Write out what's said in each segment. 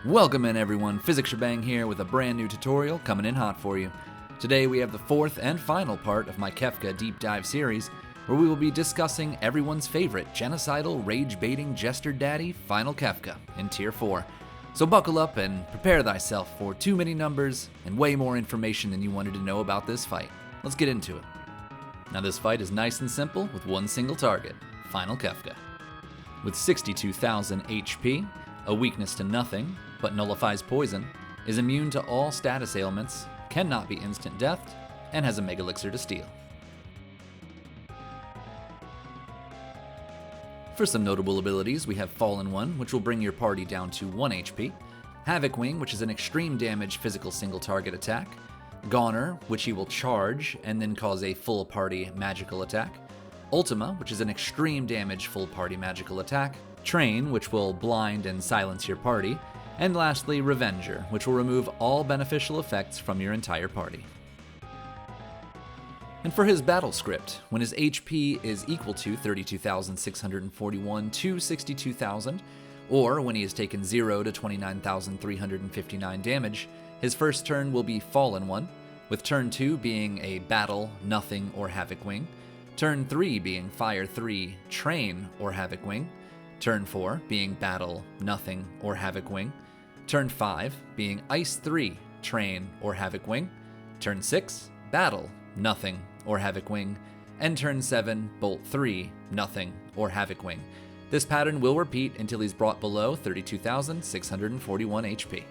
Welcome in everyone, PhysicsShebang here with a brand new tutorial coming in hot for you. Today we have the fourth and final part of my Kefka deep dive series, where we will be discussing everyone's favorite genocidal, rage-baiting jester daddy, Final Kefka, in Tier 4. So buckle up and prepare thyself for too many numbers and way more information than you wanted to know about this fight. Let's get into it. Now this fight is nice and simple with one single target, Final Kefka. With 62,000 HP, a weakness to nothing, but nullifies poison, is immune to all status ailments, cannot be instant deathed, and has a Mega Elixir to steal. For some notable abilities, we have Fallen One, which will bring your party down to 1 HP, Havoc Wing, which is an extreme damage physical single target attack, Goner, which he will charge and then cause a full party magical attack, Ultima, which is an extreme damage full party magical attack, Train, which will blind and silence your party, and lastly, Revenger, which will remove all beneficial effects from your entire party. And for his battle script, when his HP is equal to 32,641 to 62,000, or when he has taken 0 to 29,359 damage, his first turn will be Fallen One, with turn 2 being a Battle, Nothing, or Havoc Wing, turn 3 being Fire 3, Train, or Havoc Wing, turn 4 being Battle, Nothing, or Havoc Wing, turn 5 being Ice 3, Train, or Havoc Wing, turn 6, Battle, Nothing, or Havoc Wing, and turn 7, Bolt 3, Nothing, or Havoc Wing. This pattern will repeat until he's brought below 32,641 HP.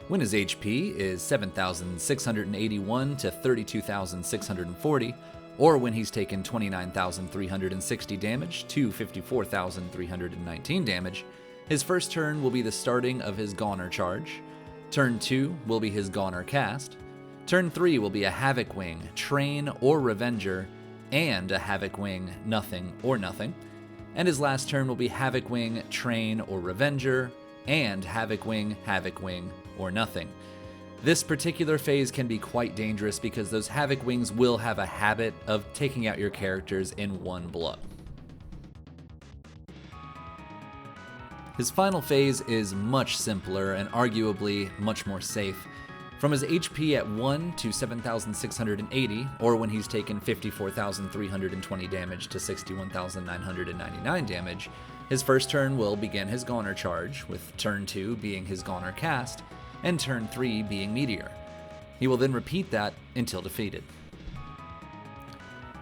When his HP is 7,681 to 32,640, or when he's taken 29,360 damage to 54,319 damage, his first turn will be the starting of his Goner charge, turn 2 will be his Goner cast, turn 3 will be a Havoc Wing, Train, or Revenger, and a Havoc Wing, Nothing, or Nothing, and his last turn will be Havoc Wing, Train, or Revenger, and Havoc Wing, or Nothing. This particular phase can be quite dangerous because those Havoc Wings will have a habit of taking out your characters in one blow. His final phase is much simpler and arguably much more safe. From his HP at 1 to 7,680, or when he's taken 54,320 damage to 61,999 damage, his first turn will begin his Goner charge, with turn 2 being his Goner cast, and turn 3 being Meteor. He will then repeat that until defeated.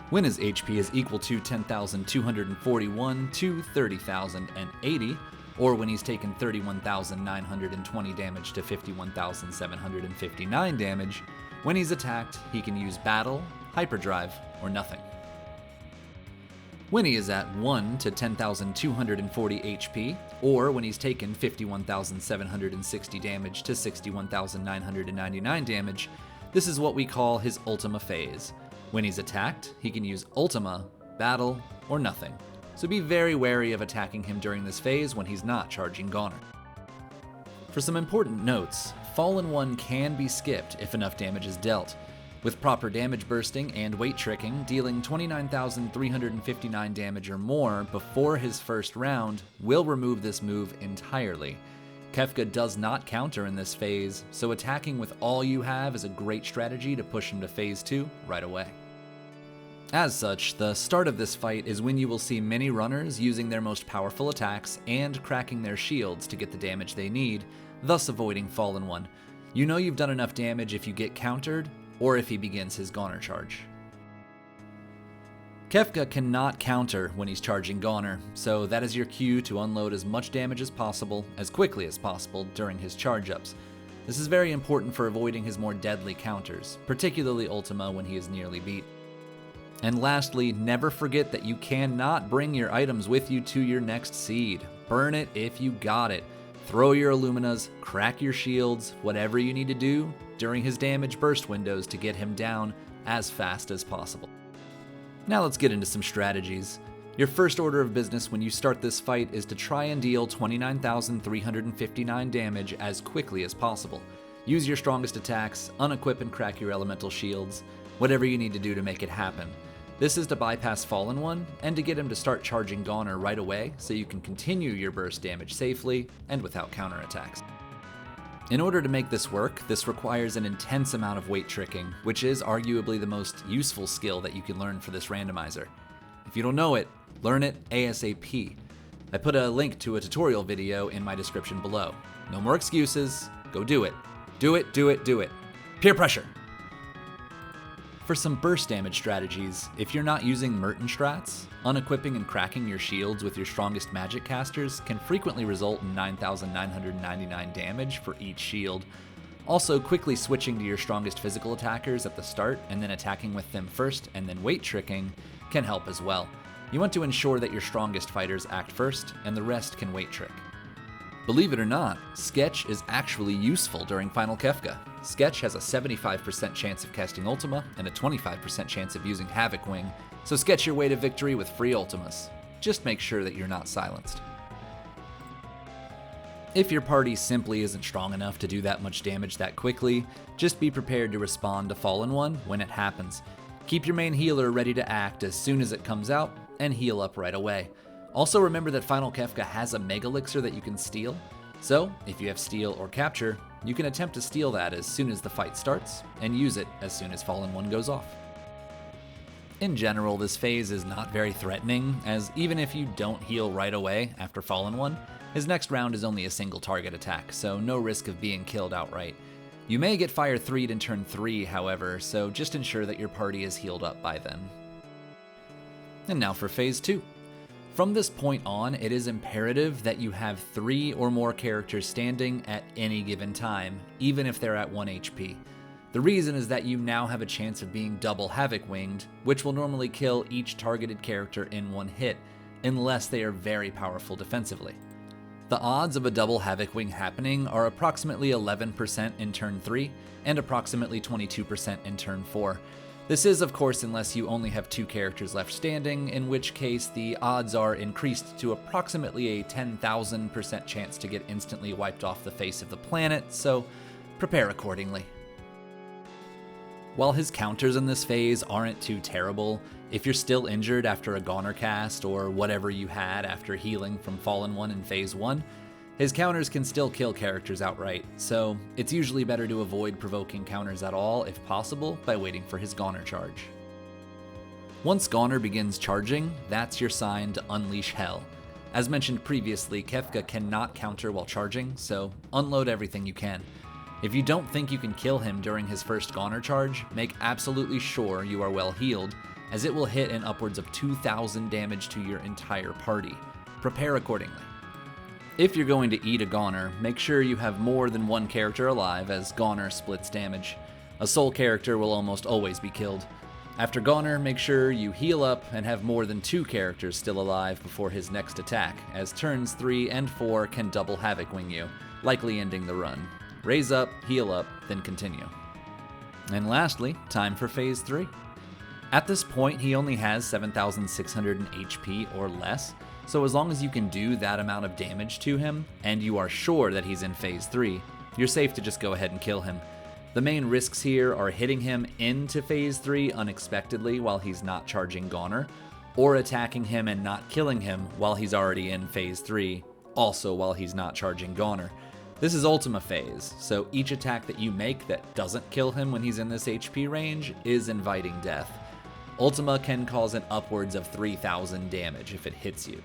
When his HP is equal to 10,241 to 30,080, or when he's taken 31,920 damage to 51,759 damage, when he's attacked, he can use Battle, Hyperdrive, or Nothing. When he is at 1 to 10,240 HP, or when he's taken 51,760 damage to 61,999 damage, this is what we call his Ultima phase. When he's attacked, he can use Ultima, Battle, or Nothing. So be very wary of attacking him during this phase when he's not charging Goner. For some important notes, Fallen One can be skipped if enough damage is dealt, with proper damage bursting and weight tricking dealing 29,359 damage or more before his first round will remove this move entirely. Kefka does not counter in this phase, so attacking with all you have is a great strategy to push him to phase 2 right away. As such, the start of this fight is when you will see many runners using their most powerful attacks and cracking their shields to get the damage they need, thus avoiding Fallen One. You know you've done enough damage if you get countered, or if he begins his Goner charge. Kefka cannot counter when he's charging Goner, so that is your cue to unload as much damage as possible, as quickly as possible during his charge-ups. This is very important for avoiding his more deadly counters, particularly Ultima when he is nearly beat. And lastly, never forget that you cannot bring your items with you to your next seed. Burn it if you got it. Throw your Illuminas, crack your shields, whatever you need to do during his damage burst windows to get him down as fast as possible. Now let's get into some strategies. Your first order of business when you start this fight is to try and deal 29,359 damage as quickly as possible. Use your strongest attacks, unequip and crack your elemental shields, whatever you need to do to make it happen. This is to bypass Fallen One and to get him to start charging Goner right away so you can continue your burst damage safely and without counterattacks. In order to make this work, this requires an intense amount of weight tricking, which is arguably the most useful skill that you can learn for this randomizer. If you don't know it, learn it ASAP. I put a link to a tutorial video in my description below. No more excuses, go do it. Do it, do it, do it. Peer pressure! For some burst damage strategies, if you're not using Merton strats, unequipping and cracking your shields with your strongest magic casters can frequently result in 9,999 damage for each shield. Also, quickly switching to your strongest physical attackers at the start and then attacking with them first and then weight tricking can help as well. You want to ensure that your strongest fighters act first and the rest can weight trick. Believe it or not, Sketch is actually useful during Final Kefka. Sketch has a 75% chance of casting Ultima and a 25% chance of using Havoc Wing, so sketch your way to victory with free Ultimas. Just make sure that you're not silenced. If your party simply isn't strong enough to do that much damage that quickly, just be prepared to respond to Fallen One when it happens. Keep your main healer ready to act as soon as it comes out, and heal up right away. Also remember that Final Kefka has a Mega Elixir that you can steal, so if you have Steal or Capture, you can attempt to steal that as soon as the fight starts, and use it as soon as Fallen One goes off. In general, this phase is not very threatening, as even if you don't heal right away after Fallen One, his next round is only a single target attack, so no risk of being killed outright. You may get Fire 3'd in turn 3, however, so just ensure that your party is healed up by then. And now for phase 2. From this point on, it is imperative that you have 3 or more characters standing at any given time, even if they're at 1 HP. The reason is that you now have a chance of being double Havoc Winged, which will normally kill each targeted character in one hit, unless they are very powerful defensively. The odds of a double Havoc Wing happening are approximately 11% in turn 3, and approximately 22% in turn 4. This is, of course, unless you only have 2 characters left standing, in which case the odds are increased to approximately a 10,000% chance to get instantly wiped off the face of the planet, so prepare accordingly. While his counters in this phase aren't too terrible, if you're still injured after a Goner cast or whatever you had after healing from Fallen One in phase 1, his counters can still kill characters outright, so it's usually better to avoid provoking counters at all if possible by waiting for his Goner charge. Once Goner begins charging, that's your sign to unleash hell. As mentioned previously, Kefka cannot counter while charging, so unload everything you can. If you don't think you can kill him during his first Goner charge, make absolutely sure you are well healed, as it will hit in upwards of 2,000 damage to your entire party. Prepare accordingly. If you're going to eat a Goner, make sure you have more than one character alive, as Goner splits damage. A sole character will almost always be killed. After Goner, make sure you heal up and have more than 2 characters still alive before his next attack, as turns 3 and 4 can double Havoc Wing you, likely ending the run. Raise up, heal up, then continue. And lastly, time for phase 3. At this point, he only has 7,600 HP or less, so as long as you can do that amount of damage to him, and you are sure that he's in phase 3, you're safe to just go ahead and kill him. The main risks here are hitting him into phase 3 unexpectedly while he's not charging Goner, or attacking him and not killing him while he's already in phase 3, also while he's not charging Goner. This is Ultima phase, so each attack that you make that doesn't kill him when he's in this HP range is inviting death. Ultima can cause an upwards of 3,000 damage if it hits you.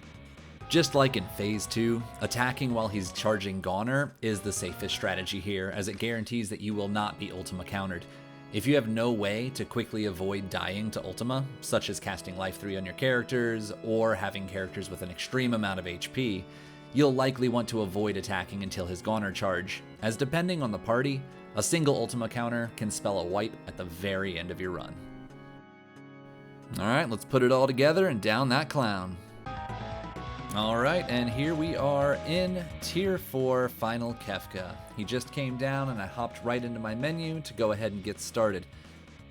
Just like in phase 2, attacking while he's charging Goner is the safest strategy here, as it guarantees that you will not be Ultima countered. If you have no way to quickly avoid dying to Ultima, such as casting Life 3 on your characters, or having characters with an extreme amount of HP, you'll likely want to avoid attacking until his Goner charge, as depending on the party, a single Ultima counter can spell a wipe at the very end of your run. Alright, let's put it all together and down that clown. Alright, and here we are in Tier 4 Final Kefka. He just came down and I hopped right into my menu to go ahead and get started.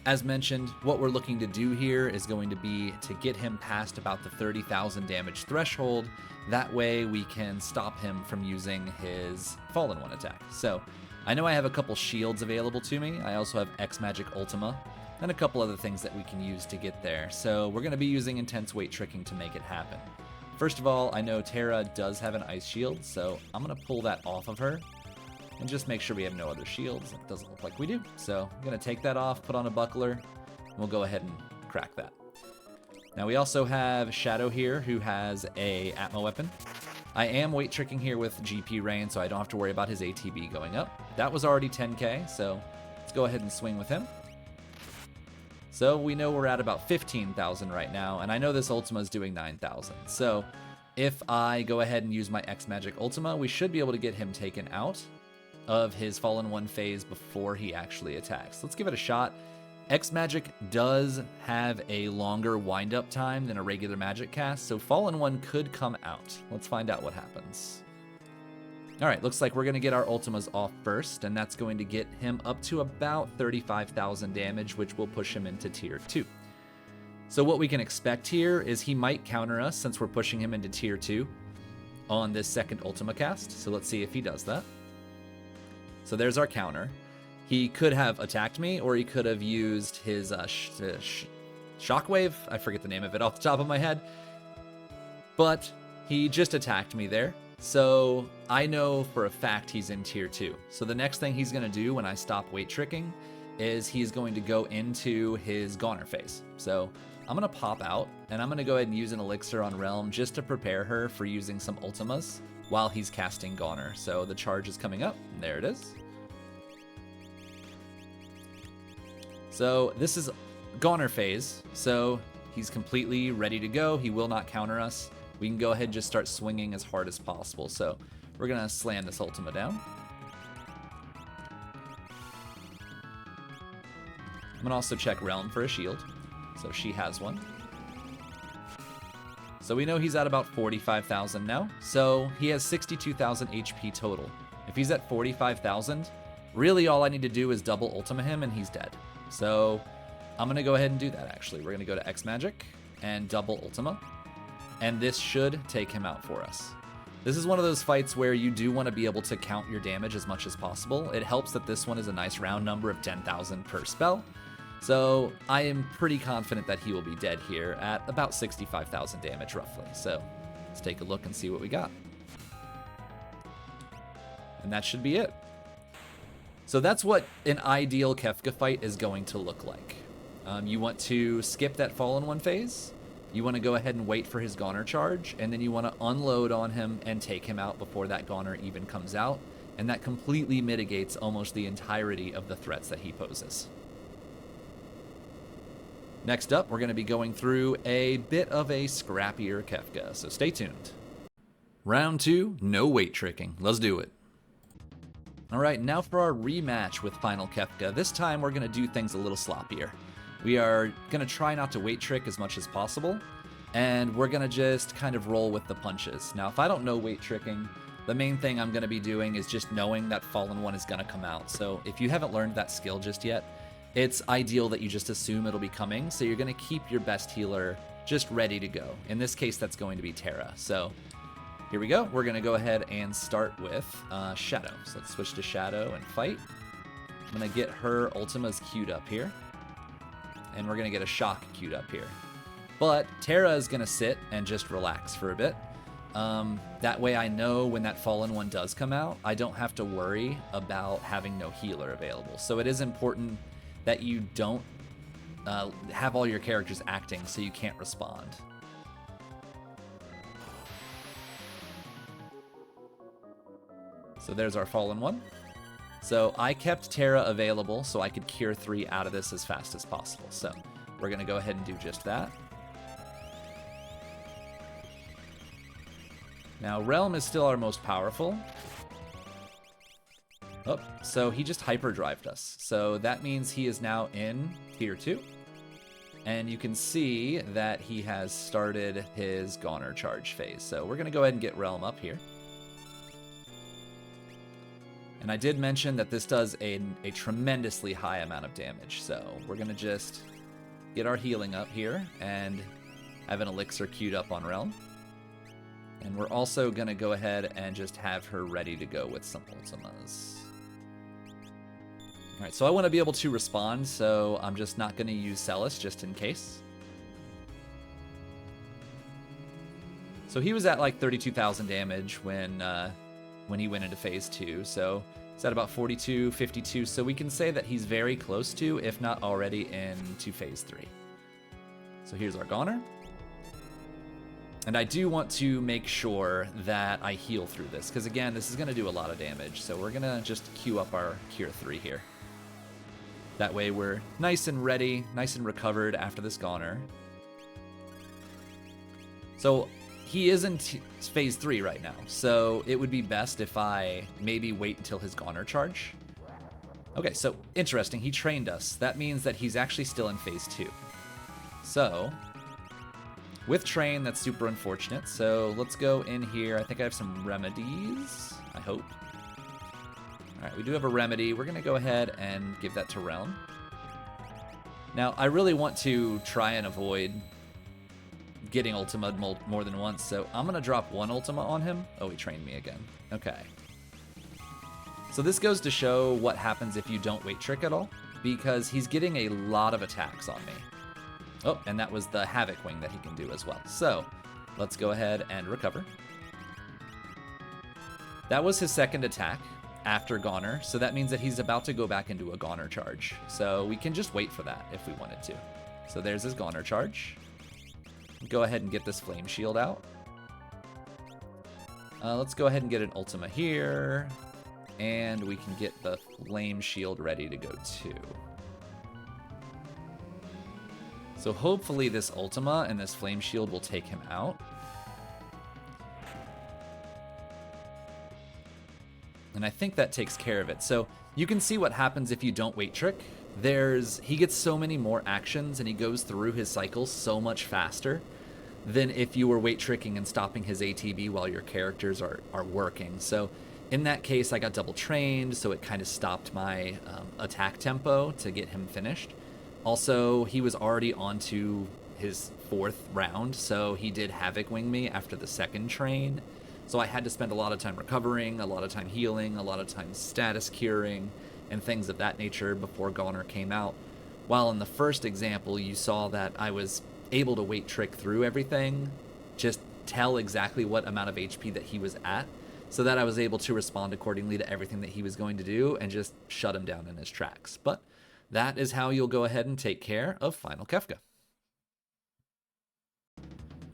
As mentioned, what we're looking to do here is going to be to get him past about the 30,000 damage threshold. That way we can stop him from using his Fallen One attack. So, I know I have a couple shields available to me. I also have X Magic Ultima. and a couple other things that we can use to get there. So we're going to be using intense weight tricking to make it happen. First of all, I know Terra does have an ice shield, so I'm going to pull that off of her and just make sure we have no other shields. It doesn't look like we do. So I'm going to take that off, put on a buckler, and we'll go ahead and crack that. Now we also have Shadow here, who has a Atma weapon. I am weight tricking here with GP Rain, so I don't have to worry about his ATB going up. That was already 10k, so let's go ahead and swing with him. So we know we're at about 15,000 right now, and I know this Ultima is doing 9,000. So if I go ahead and use my X Magic Ultima, we should be able to get him taken out of his Fallen One phase before he actually attacks. Let's give it a shot. X Magic does have a longer wind-up time than a regular magic cast, so Fallen One could come out. Let's find out what happens. Alright, looks like we're going to get our Ultimas off first, and that's going to get him up to about 35,000 damage, which will push him into Tier 2. So what we can expect here is he might counter us since we're pushing him into Tier 2 on this second Ultima cast, so let's see if he does that. So there's our counter. He could have attacked me, or he could have used his Shockwave. I forget the name of it off the top of my head. But he just attacked me there. So I know for a fact he's in Tier 2. So the next thing he's going to do when I stop weight tricking is he's going to go into his Goner phase. So I'm going to pop out, and I'm going to go ahead and use an Elixir on Realm just to prepare her for using some Ultimas while he's casting Goner. So the charge is coming up. And there it is. So this is Goner phase, so he's completely ready to go. He will not counter us. We can go ahead and just start swinging as hard as possible. So we're going to slam this Ultima down. I'm going to also check Realm for a shield. So she has one. So we know he's at about 45,000 now. So he has 62,000 HP total. If he's at 45,000, really all I need to do is double Ultima him and he's dead. So I'm going to go ahead and do that, actually. We're going to go to X Magic and double Ultima, and this should take him out for us. This is one of those fights where you do want to be able to count your damage as much as possible. It helps that this one is a nice round number of 10,000 per spell. So I am pretty confident that he will be dead here at about 65,000 damage roughly. So let's take a look and see what we got. And that should be it. So that's what an ideal Kefka fight is going to look like. You want to skip that Fallen One phase. You want to go ahead and wait for his Goner charge, and then you want to unload on him and take him out before that Goner even comes out, and that completely mitigates almost the entirety of the threats that he poses. Next up, we're going to be going through a bit of a scrappier Kefka, so stay tuned. Round 2, no weight tricking. Let's do it. Alright, now for our rematch with Final Kefka. This time we're going to do things a little sloppier. We are going to try not to weight trick as much as possible, and we're going to just kind of roll with the punches. Now, if I don't know weight tricking, the main thing I'm going to be doing is just knowing that Fallen One is going to come out. So if you haven't learned that skill just yet, it's ideal that you just assume it'll be coming, so you're going to keep your best healer just ready to go. In this case, that's going to be Terra. So here we go. We're going to go ahead and start with Shadow. So let's switch to Shadow and fight. I'm going to get her Ultimas queued up here. And we're going to get a Shock queued up here. But Terra is going to sit and just relax for a bit. That way I know when that Fallen One does come out, I don't have to worry about having no healer available. So it is important that you don't have all your characters acting so you can't respond. So there's our Fallen One. So I kept Terra available so I could cure 3 out of this as fast as possible. So we're going to go ahead and do just that. Now Realm is still our most powerful. Oh, so he just hyperdrived us. So that means he is now in Tier 2. And you can see that he has started his Goner charge phase. So we're going to go ahead and get Realm up here. And I did mention that this does a tremendously high amount of damage, so we're going to just get our healing up here and have an Elixir queued up on Realm. And we're also going to go ahead and just have her ready to go with some Ultimas. Alright, so I want to be able to respond, so I'm just not going to use Celis just in case. So he was at like 32,000 damage when he went into phase 2, so it's at about 42, 52, so we can say that he's very close to, if not already into phase 3. So here's our Goner. And I do want to make sure that I heal through this, because again, this is going to do a lot of damage, so we're going to just queue up our Cure 3 here. That way we're nice and ready, nice and recovered after this Goner. So he is in phase 3 right now, so it would be best if I maybe wait until his Goner charge. Okay, so interesting, he trained us. That means that he's actually still in phase 2. So with train, that's super unfortunate. So let's go in here. I think I have some remedies, I hope. All right, we do have a remedy. We're going to go ahead and give that to Realm. Now, I really want to try and avoid getting Ultima more than once, so I'm going to drop one Ultima on him. Oh, he trained me again. Okay. So this goes to show what happens if you don't wait trick at all, because he's getting a lot of attacks on me. Oh, and that was the Havoc Wing that he can do as well. So let's go ahead and recover. That was his second attack after Goner, so that means that he's about to go back into a Goner charge. So we can just wait for that if we wanted to. So there's his Goner charge. Go ahead and get this Flame Shield out. Let's go ahead and get an Ultima here, and we can get the Flame Shield ready to go too. So hopefully this Ultima and this Flame Shield will take him out. And I think that takes care of it. So you can see what happens if you don't wait trick. He gets so many more actions and he goes through his cycles so much faster than if you were wait tricking and stopping his ATB while your characters are working. So in that case, I got double trained, so it kind of stopped my attack tempo to get him finished. Also, he was already onto his 4th round, so he did Havoc Wing me after the 2nd train. So I had to spend a lot of time recovering, a lot of time healing, a lot of time status curing, and things of that nature before Goner came out. While in the first example, you saw that I was able to wait trick through everything, just tell exactly what amount of HP that he was at, so that I was able to respond accordingly to everything that he was going to do and just shut him down in his tracks. But that is how you'll go ahead and take care of Final Kefka.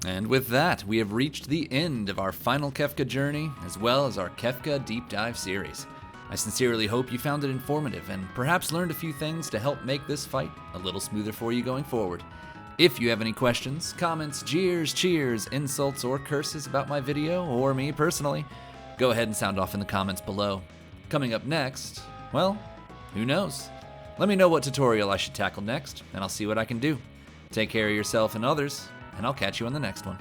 And with that, we have reached the end of our Final Kefka journey, as well as our Kefka Deep Dive series. I sincerely hope you found it informative and perhaps learned a few things to help make this fight a little smoother for you going forward. If you have any questions, comments, jeers, cheers, insults, or curses about my video or me personally, go ahead and sound off in the comments below. Coming up next, well, who knows? Let me know what tutorial I should tackle next, and I'll see what I can do. Take care of yourself and others, and I'll catch you on the next one.